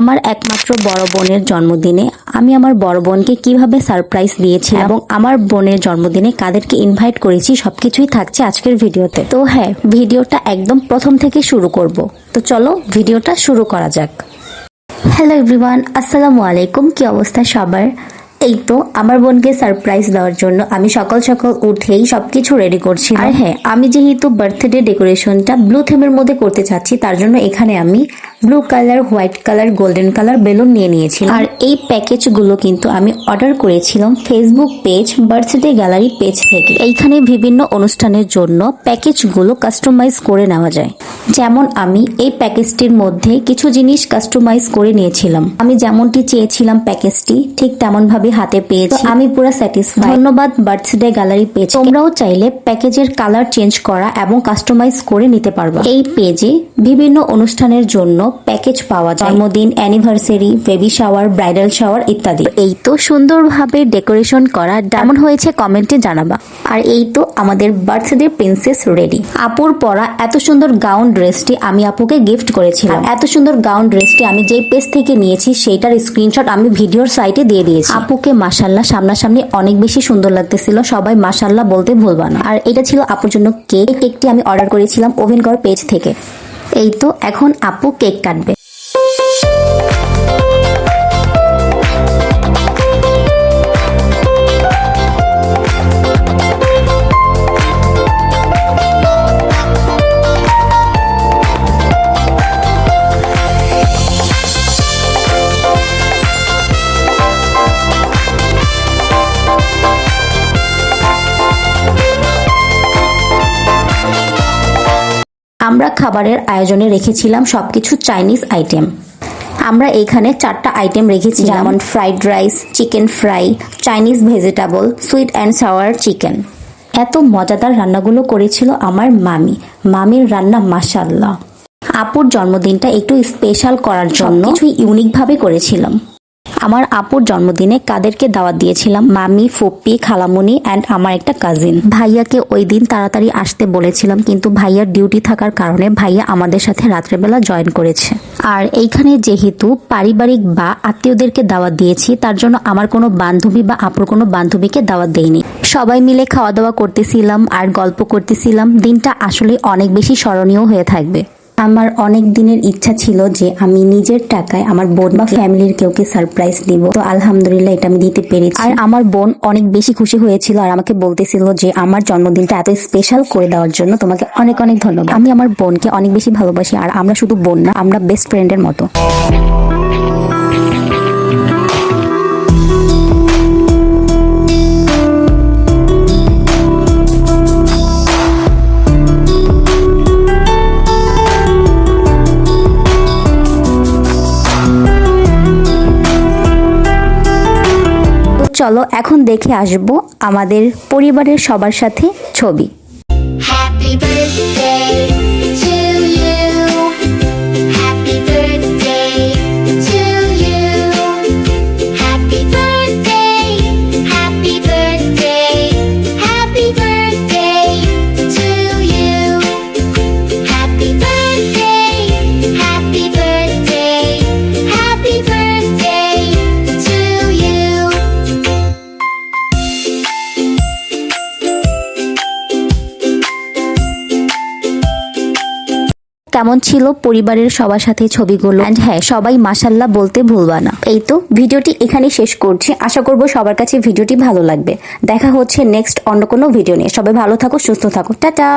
আমার একমাত্র বড় বোনের জন্মদিনে আমি আমার বড় বোনকে কিভাবে সারপ্রাইজ দিয়েছি এবং আমার বোনের জন্মদিনে কাদেরকে ইনভাইট করেছি সবকিছুই থাকছে আজকের ভিডিওতে। তো হ্যাঁ, ভিডিওটা একদম প্রথম থেকে শুরু করব। তো চলো ভিডিওটা শুরু করা যাক। হ্যালো এভরিওয়ান, আসসালামু আলাইকুম। কি অবস্থা সবার? এই তো আমার বোনকে সারপ্রাইজ দেওয়ার জন্য আমি সকাল সকাল উঠেই সবকিছু রেডি করছি। আর হ্যাঁ, আমি যেহেতু বার্থডে ডেকোরেশনটা ব্লু থিমের মধ্যে করতে চাচ্ছি, তার জন্য এখানে আমি blue colour, white colour, golden colour balloon নিয়ে নিয়েছি। আর এই প্যাকেজগুলো কিন্তু আমি অর্ডার করেছিলাম Facebook page birthday gallery page থেকে। এইখানে বিভিন্ন অনুষ্ঠানের জন্য প্যাকেজগুলো কাস্টমাইজ করে নেওয়া যায়। যেমন আমি এই প্যাকেজটির মধ্যে কিছু জিনিস কাস্টমাইজ করে নিয়েছিলাম। আমি যেমনটি চেয়েছিলাম প্যাকেজটি ঠিক তেমন ভাবে হাতে পেয়েছি। আমি পুরো স্যাটিসফাইড। ধন্যবাদ বার্থডে গ্যালারি পেজ। তোমরাও চাইলে প্যাকেজের কালার চেঞ্জ করা এবং কাস্টমাইজ করে নিতে পারবে। এই পেজে বিভিন্ন অনুষ্ঠানের জন্য প্যাকেজ পাওয়া যায়, জন্মদিন, anniversary, baby shower, bridal shower ইত্যাদি। এই তো সুন্দরভাবে ডেকোরেশন করা কেমন হয়েছে কমেন্টে জানাবা। আর এই তো আমাদের বার্থডে প্রিন্সেস রেডি। আপুর পরা এত সুন্দর গাউন ড্রেসটি আমি আপুকে গিফট করেছিলাম। এত সুন্দর গাউন ড্রেসটি আমি যেই পেজ থেকে নিয়েছি সেইটার স্ক্রিনশট আমি ভিডিওর সাইটে দিয়ে দিয়েছি। আপুকে মাশাআল্লাহ সামনাসামনি অনেক বেশি সুন্দর লাগতেছিল, সবাই মাশাআল্লাহ বলতে ভুলবা না। আর এটা ছিল আপুর জন্য কেক। কেকটি আমি অর্ডার করেছিলাম ওভেন কর পেজ থেকে। এই তো এখন আপু কেক কাটবে। আমরা খাবারের আয়োজনে রেখেছিলাম সবকিছু চাইনিজ আইটেম। আমরা এখানে 4টা আইটেম রেখেছি, যেমন fried rice, chicken fry, Chinese vegetable, sweet and sour chicken. এত মজাদার রান্নাগুলো করেছিল আমার মামির রান্না মাশাআল্লাহ। আপুর জন্মদিনটা একটু স্পেশাল করার জন্য কিছু ইউনিক ভাবে করেছিলাম। আমার আপুর জন্মদিনে কাদেরকে দাওয়াত দিয়েছিলাম? মামি, ফুপ্পি, খালামুনি অ্যান্ড আমার একটা কাজিন। ভাইয়াকে ওই দিন তাড়াতাড়ি আসতে বলেছিলাম, কিন্তু ভাইয়ার ডিউটি থাকার কারণে ভাইয়া আমাদের সাথে রাত্রেবেলা জয়েন করেছে। আর এইখানে যেহেতু পারিবারিক বা আত্মীয়দেরকে দাওয়াত দিয়েছি, তার জন্য আমার কোনো বান্ধবী বা আপুর কোনো বান্ধবীকে দাওয়াত দেইনি। সবাই মিলে খাওয়া দাওয়া করতেছিলাম আর গল্প করতেছিলাম। দিনটা আসলে অনেক বেশি স্মরণীয় হয়ে থাকবে। আমার অনেক দিনের ইচ্ছা ছিল যে আমি নিজের টাকায় আমার বোন বা ফ্যামিলির কেউকে সারপ্রাইজ দিব। তো আলহামদুলিল্লাহ এটা আমি দিতে পেরেছি। আর আমার বোন অনেক বেশি খুশি হয়েছিল আর আমাকে বলতেছিল যে আমার জন্মদিনটা এত স্পেশাল করে দেওয়ার জন্য তোমাকে অনেক অনেক ধন্যবাদ। আমি আমার বোনকে অনেক বেশি ভালোবাসি, আর আমরা শুধু বোন না, আমরা বেস্ট ফ্রেন্ডের মতো। চলো এখন দেখে আসবো আমাদের পরিবারের সবার সাথে ছবি। Happy birthday to you. Happy birthday to you. Happy birthday. Happy birthday. Happy birthday to you. Happy birthday. Happy birthday. Happy birthday to you. কেমন ছিল পরিবারের সবার সাথে ছবিগুলো? এন্ড হ্যাঁ, সবাই মাশাআল্লাহ বলতে ভুলবা না। এই তো ভিডিওটি এখানে শেষ করছি। আশা করব সবার কাছে ভিডিওটি ভালো লাগবে। দেখা হচ্ছে নেক্সট অন্য কোনো ভিডিও নিয়ে। সবাই ভালো থাকো, সুস্থ থাকো। টাটা।